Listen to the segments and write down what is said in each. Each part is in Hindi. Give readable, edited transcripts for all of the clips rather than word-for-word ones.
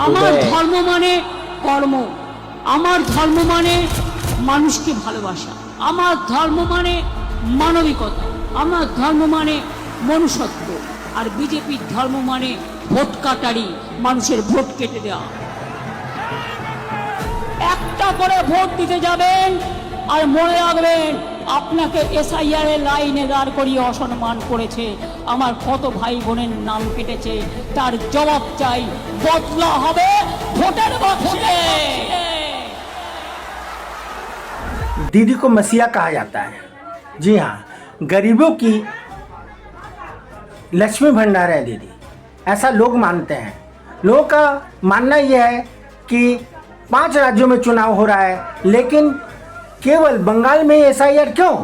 আমার ধর্ম মানে কর্ম, আমার ধর্ম মানে মানুষকে ভালোবাসা, আমার ধর্ম মানে মানবিকতা, আমার ধর্ম মানে মনুষ্যত্ব। আর বিজেপির ধর্ম মানে ভোট কাটারি, মানুষের ভোট কেটে দেওয়া। একটা করে ভোট দিতে যাবেন আর মনে রাখবেন আপনাকে এসআইআর এর লাইনে দাঁড় করিয়ে অসম্মান করেছে, আমার কত ভাই বোনের নাম কেটেছে, তার জবাব চাই, বদলা হবে ভোটের বদলে। दीदी को मसीहा कहा जाता है। जी हाँ, गरीबों की लक्ष्मी भंडार है दीदी, ऐसा लोग मानते हैं। लोगों का मानना यह है कि 5 राज्यों में चुनाव हो रहा है, लेकिन केवल बंगाल में एसआईआर क्यों?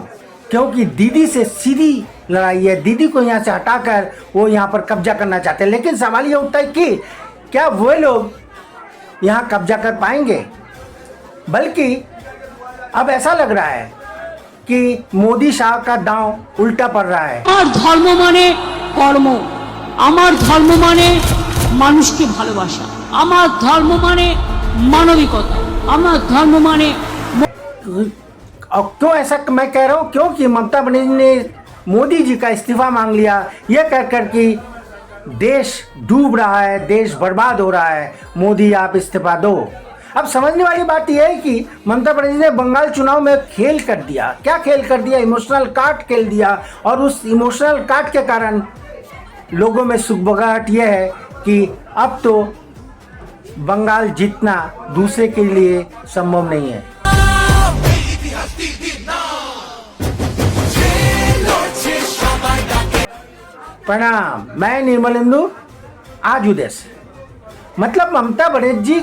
क्योंकि दीदी से सीधी लड़ाई है। दीदी को यहाँ से हटाकर वो यहाँ पर कब्जा करना चाहते हैं। लेकिन सवाल ये उठता है कि क्या वो लोग यहाँ कब्जा कर पाएंगे? बल्कि अब ऐसा लग रहा है कि मोदी शाह का दांव उल्टा पड़ रहा है। আমার ধর্ম মানে কর্ম, আমার ধর্ম মানে মানুষকে ভালোবাসা, আমার ধর্ম মানে মানবিকতা, আমার ধর্ম মানে। और क्यों ऐसा मैं कह रहा हूँ? क्योंकि ममता बनर्जी ने मोदी जी का इस्तीफा मांग लिया, यह कहकर कि देश डूब रहा है, देश बर्बाद हो रहा है, मोदी आप इस्तीफा दो। अब समझने वाली बात यह है कि ममता बनर्जी ने बंगाल चुनाव में खेल कर दिया। क्या खेल कर दिया? इमोशनल कार्ड खेल दिया। और उस इमोशनल कार्ड के कारण लोगों में सुगबगाहट यह है कि अब तो बंगाल जीतना दूसरे के लिए संभव नहीं है। प्रणाम, मैं निर्मलेंदु आज उदय से। मतलब ममता बनर्जी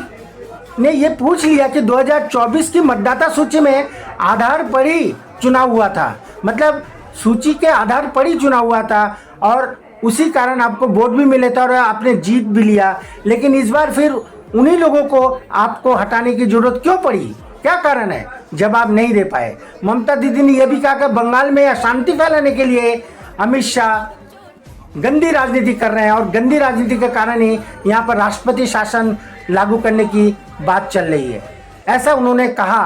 ने ये पूछ लिया कि 2024 की मतदाता सूची में आधार पर ही चुनाव हुआ था, मतलब सूची के आधार पर ही चुनाव हुआ था और उसी कारण आपको वोट भी मिले थे और आपने जीत भी लिया। लेकिन इस बार फिर उन्हीं लोगों को आपको हटाने की जरूरत क्यों पड़ी? क्या कारण है? जवाब नहीं दे पाए। ममता दीदी ने यह भी कहा कि बंगाल में अशांति फैलाने के लिए अमित शाह गंदी राजनीति कर रहे हैं और गंदी राजनीति के कारण ही यहाँ पर राष्ट्रपति शासन लागू करने की बात चल रही है, ऐसा उन्होंने कहा।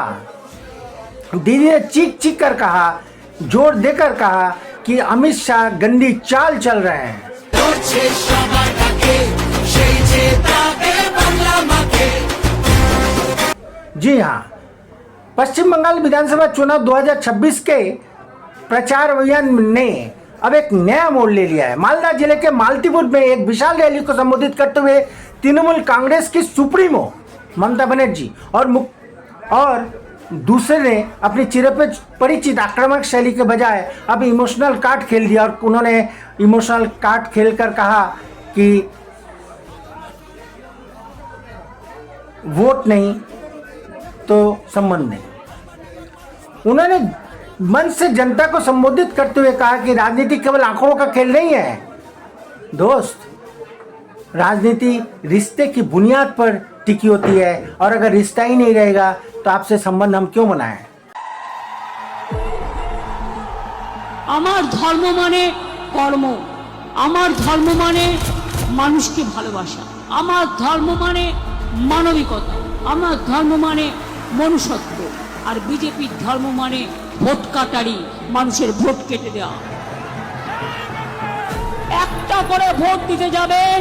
दीदी ने चीख चीख कर कहा, जोर देकर कहा कि अमित शाह गंदी चाल चल रहे हैं। जी हाँ, पश्चिम बंगाल विधानसभा चुनाव 2026 के प्रचार अभियान ने अब एक नया मोड़ ले लिया है। मालदा जिले के मालतीपुर में एक विशाल रैली को संबोधित करते हुए तृणमूल कांग्रेस की सुप्रीमो ममता बनर्जी और दूसरे ने अपनी चिरपरिचित आक्रामक शैली के बजाय अब इमोशनल कार्ड खेल दिया और उन्होंने इमोशनल कार्ड खेलकर कहा कि वोट नहीं तो संबंध नहीं। उन्होंने मन से जनता को संबोधित करते हुए कहा कि राजनीति केवल आंकड़ों का खेल नहीं है दोस्त, राजनीति रिश्ते की बुनियाद पर टिकी होती है और अगर रिश्ता ही नहीं रहेगा तो आपसे संबंध हम क्यों बनाएं? আমার ধর্ম মানে কর্ম, আমার ধর্ম মানে মানুষকে ভালোবাসা, আমার ধর্ম মানে মানবিকতা, আমার ধর্ম মানে মনুষ্যত্ব। আর বিজেপির ধর্ম মানে ভোট কাটারি, মানুষের ভোট কেটে দেওয়া। একটা করে ভোট দিতে যাবেন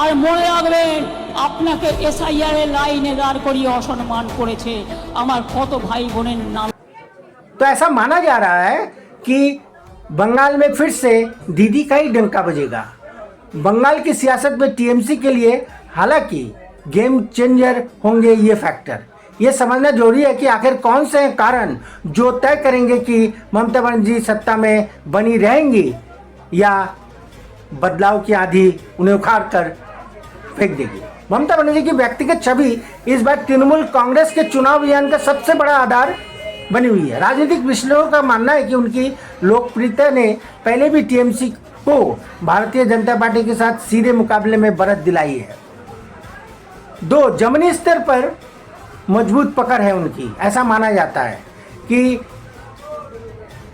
আর মনে রাখবেন আপনাকে এসআইআর এর লাইনে দাঁড় করিয়ে অসম্মান করেছে, আমার কত ভাই বোনের নাম। तो ऐसा माना जा रहा है कि बंगाल में फिर से दीदी का ही डंका बजेगा। बंगाल की सियासत में टीएमसी के लिए हालांकि गेम चेंजर होंगे ये फैक्टर। ये समझना जरूरी है कि आखिर कौन से कारण जो तय करेंगे कि ममता बनर्जी सत्ता में बनी रहेंगी या बदलाव की आंधी उन्हें उखाड़ कर फेंक देगी। ममता बनर्जी की व्यक्तिगत छवि इस बार तृणमूल कांग्रेस के चुनाव अभियान का सबसे बड़ा आधार बनी हुई है। राजनीतिक विश्लेषकों का मानना है कि उनकी लोकप्रियता ने पहले भी टीएमसी को भारतीय जनता पार्टी के साथ सीधे मुकाबले में बढ़त दिलाई है। दो, जमीनी स्तर पर मजबूत पकड़ है उनकी। ऐसा माना जाता है कि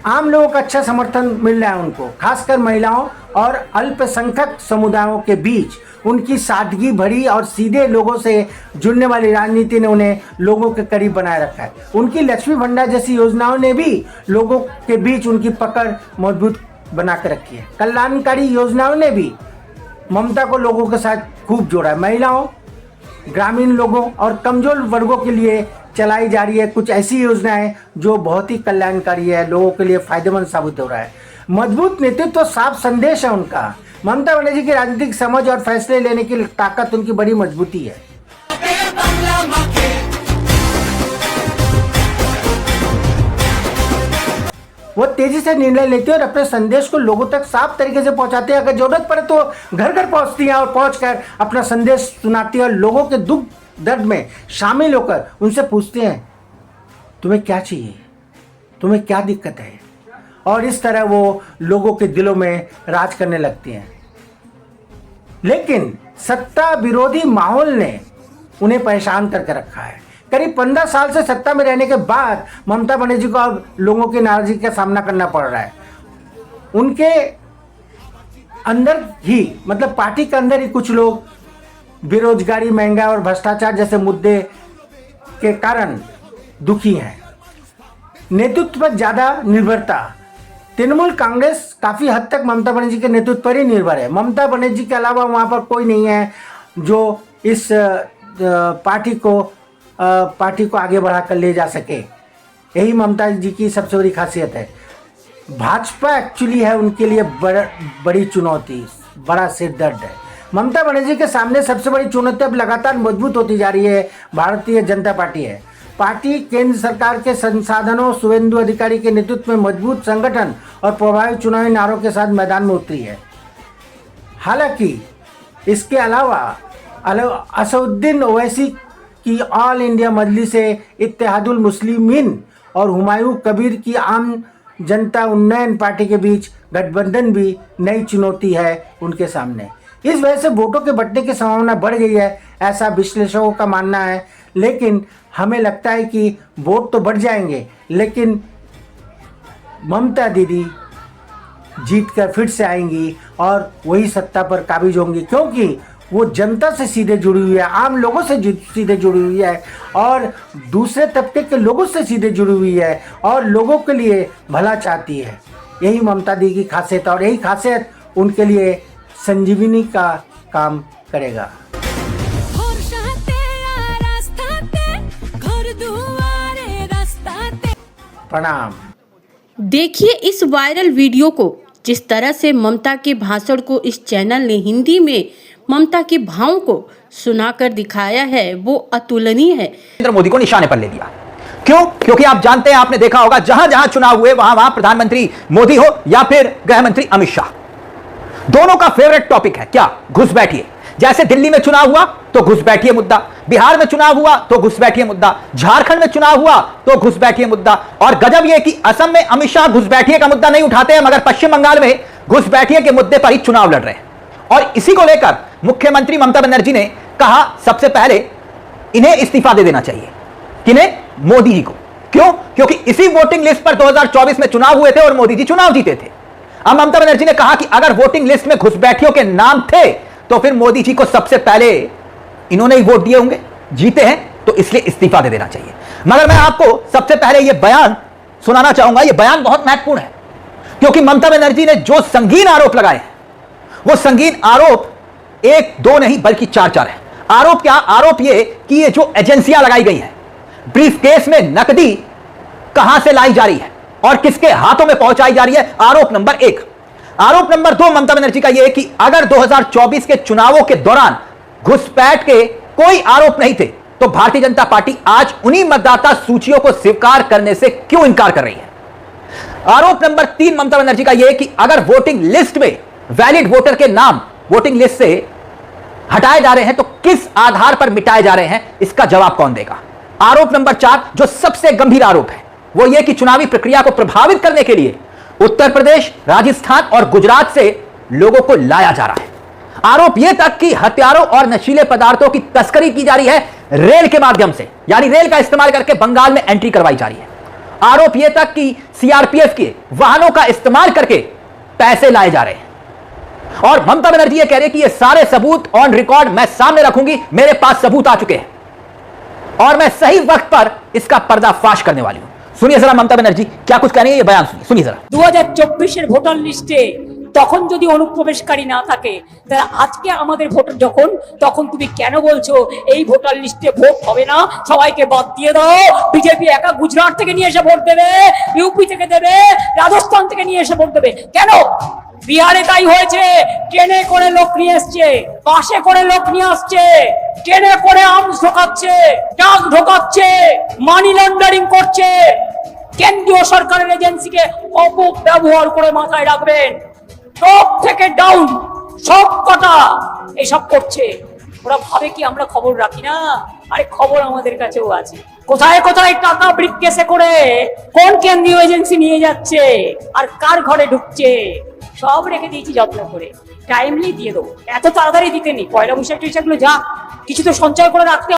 आम लोगों का अच्छा समर्थन मिल रहा है उनको, खासकर महिलाओं और अल्पसंख्यक समुदायों के बीच उनकी सादगी भरी और सीधे लोगों से जुड़ने वाली राजनीति ने उन्हें लोगों के करीब बनाए रखा है। उनकी लक्ष्मी भंडार जैसी योजनाओं ने भी लोगों के बीच उनकी पकड़ मजबूत बना कर रखी है। कल्याणकारी योजनाओं ने भी ममता को लोगों के साथ खूब जोड़ा है। महिलाओं, ग्रामीण लोगों और कमजोर वर्गों के लिए चलाई जा रही है कुछ ऐसी योजनाएं जो बहुत ही कल्याणकारी है, लोगों के लिए फायदेमंद साबित हो रहा है। मजबूत नेतृत्व तो साफ संदेश है उनका। ममता बनर्जी की राजनीतिक समझ और फैसले लेने की ताकत उनकी बड़ी मजबूती है। वो तेजी से निर्णय लेते हैं और अपने संदेश को लोगों तक साफ तरीके से पहुंचाते हैं। अगर जरूरत पड़े तो घर घर पहुंचती हैं और पहुंचकर अपना संदेश सुनाती है और लोगों के दुख दर्द में शामिल होकर उनसे पूछते हैं तुम्हें क्या चाहिए, तुम्हें क्या दिक्कत है, और इस तरह वो लोगों के दिलों में राज करने लगती हैं। लेकिन सत्ता विरोधी माहौल ने उन्हें परेशान करके रखा है। करीब 15 साल से सत्ता में रहने के बाद ममता बनर्जी को अब लोगों की नाराजगी का सामना करना पड़ रहा है। उनके अंदर ही, मतलब पार्टी के अंदर ही कुछ लोग बेरोजगारी, महंगाई और भ्रष्टाचार जैसे मुद्दे के कारण दुखी हैं। नेतृत्व पर ज्यादा निर्भरता। तृणमूल कांग्रेस काफी हद तक ममता बनर्जी के नेतृत्व पर ही निर्भर है। ममता बनर्जी के अलावा वहां पर कोई नहीं है जो इस पार्टी को आगे बढ़ाकर ले जा सके। यही ममता जी की सबसे बड़ी खासियत है। भाजपा एक्चुअली है उनके लिए बड़ी चुनौती, बड़ा सिर दर्द है। ममता बनर्जी के सामने सबसे बड़ी चुनौती अब लगातार मजबूत होती जा रही है भारतीय जनता पार्टी है। पार्टी केंद्र सरकार के संसाधनों, शुभेंदु अधिकारी के नेतृत्व में मजबूत संगठन और प्रभावी चुनावी नारों के साथ मैदान में उतरी है। हालांकि इसके अलावा असदुद्दीन ओवैसी की ऑल इंडिया मजलिस इत्तेहादुल मुस्लिमीन और हुमायूं कबीर की आम जनता उन्नयन पार्टी के बीच गठबंधन भी नई चुनौती है उनके सामने। इस वजह से वोटों के बंटने की संभावना बढ़ गई है, ऐसा विश्लेषकों का मानना है। लेकिन हमें लगता है कि वोट तो बढ़ जाएंगे, लेकिन ममता दीदी जीत कर फिर से आएंगी और वही सत्ता पर काबिज होंगी, क्योंकि वो जनता से सीधे जुड़ी हुई है, आम लोगों से सीधे जुड़ी हुई है और दूसरे तबके के लोगों से सीधे जुड़ी हुई है और लोगों के लिए भला चाहती है। यही ममता दी की खासियत और यही खासियत उनके लिए संजीवनी का काम करेगा। प्रणाम। देखिए इस वायरल वीडियो को। जिस तरह से ममता के भाषण को इस चैनल ने हिंदी में ममता के भावों को सुनाकर दिखाया है, वो अतुलनीय है। नरेंद्र मोदी को निशाने पर ले लिया। क्यों? क्योंकि आप जानते हैं, आपने देखा होगा, जहां जहां चुनाव हुए वहां प्रधानमंत्री मोदी हो या फिर गृह मंत्री अमित शाह, दोनों का फेवरेट टॉपिक है क्या? घुसपैठिए। जैसे दिल्ली में चुनाव हुआ तो घुसपैठिए मुद्दा, बिहार में चुनाव हुआ तो घुसपैठिए मुद्दा, झारखंड में चुनाव हुआ तो घुसपैठिए मुद्दा। और गजब यह कि असम में अमित शाह घुसपैठिए का मुद्दा नहीं उठाते हैं, मगर पश्चिम बंगाल में घुसपैठिए के मुद्दे पर ही चुनाव लड़ रहे हैं। और इसी को लेकर मुख्यमंत्री ममता बनर्जी ने कहा सबसे पहले इन्हें इस्तीफा दे देना चाहिए। किन्हें? मोदी जी को। क्यों? क्योंकि इसी वोटिंग लिस्ट पर 2024 में चुनाव हुए थे और मोदी जी चुनाव जीते थे। अब ममता बनर्जी ने कहा कि अगर वोटिंग लिस्ट में घुसपैठियों के नाम थे तो फिर मोदी जी को सबसे पहले इन्होंने ही वोट दिए होंगे, जीते हैं, तो इसलिए इस्तीफा दे देना चाहिए। मगर मैं आपको सबसे पहले यह बयान सुनाना चाहूंगा। यह बयान बहुत महत्वपूर्ण है, क्योंकि ममता बनर्जी ने जो संगीन आरोप लगाए हैं, वो संगीन आरोप 1 2 नहीं बल्कि 4 है। आरोप क्या? आरोप ये कि ये जो एजेंसियां लगाई गई हैं, ब्रीफकेस में नकदी कहां से लाई जा रही है और किसके हाथों में पहुंचाई जा रही है। आरोप नंबर 1। आरोप नंबर 2 ममता बनर्जी का यह है कि अगर 2024 के चुनावों के दौरान घुसपैठ के कोई आरोप नहीं थे तो भारतीय जनता पार्टी आज उन्हीं मतदाता सूचियों को स्वीकार करने से क्यों इंकार कर रही है। आरोप नंबर 3 ममता बनर्जी का यह है कि अगर वोटिंग लिस्ट में वैलिड वोटर के नाम वोटिंग लिस्ट से हटाए जा रहे हैं तो किस आधार पर मिटाए जा रहे हैं, इसका जवाब कौन देगा। आरोप नंबर 4 जो सबसे गंभीर आरोप है वो यह कि चुनावी प्रक्रिया को प्रभावित करने के लिए उत्तर प्रदेश, राजस्थान और गुजरात से लोगों को लाया जा रहा है। आरोप यह तक कि हथियारों और नशीले पदार्थों की तस्करी की जा रही है रेल के माध्यम से, यानी रेल का इस्तेमाल करके बंगाल में एंट्री करवाई जा रही है। आरोप यह तक कि सीआरपीएफ के वाहनों का इस्तेमाल करके पैसे लाए जा रहे हैं। और ममता बनर्जी ये कह रही है कि ये सारे सबूत ऑन रिकॉर्ड मैं सामने रखूंगी, मेरे पास सबूत आ चुके हैं और मैं सही वक्त पर इसका पर्दाफाश करने वाली हूं। सुनिए जरा ममता बनर्जी क्या कुछ कह रही है, ये बयान सुनिए जरा। 2024 ভোটার লিস্টে তখন যদি অনুপ্রবেশকারী না থাকে, তাহলে আজকে আমাদের ভোট যখন, তখন তুমি কেন বলছো এই ভোটার লিস্টে ভোট হবে না, সবাইকে বাদ দিয়ে দাও? বিজেপি একা গুজরাট থেকে নিয়ে এসে ভোট দেবে, ইউপি থেকে দেবে, রাজস্থান থেকে নিয়ে এসে ভোট দেবে, কেন? বিহারে তাই হয়েছে, ট্রেনে করে লোক নিয়ে এসছে, বাসে করে লোক নিয়ে আসছে, ট্রেনে করে আর্মস ঢোকাচ্ছে, ট্রাক ঢোকাচ্ছে, মানি লন্ডারিং করছে। কেন্দ্রীয় সরকারের এজেন্সিকে অপব্যবহার করে মাথায় রাখবেন, টপ থেকে ডাউন সব কটা এসব করছে। ওরা ভাবে কি আমরা খবর রাখি না? আরে খবর আমাদের কাছেও আছে। কোথায় কোথায় টাকা ব্রিফকেসে করে কোন কেন্দ্রীয় এজেন্সি নিয়ে যাচ্ছে আর কার ঘরে ঢুকছে সব রেখে দিয়েছি যত্ন করে। টাইমলি দিয়ে দেবো, এত তাড়াতাড়ি দিতে নেই, পয়লা বৈশাখ টৈশাখগুলো যা কিছু তো সঞ্চয় করে রাখতে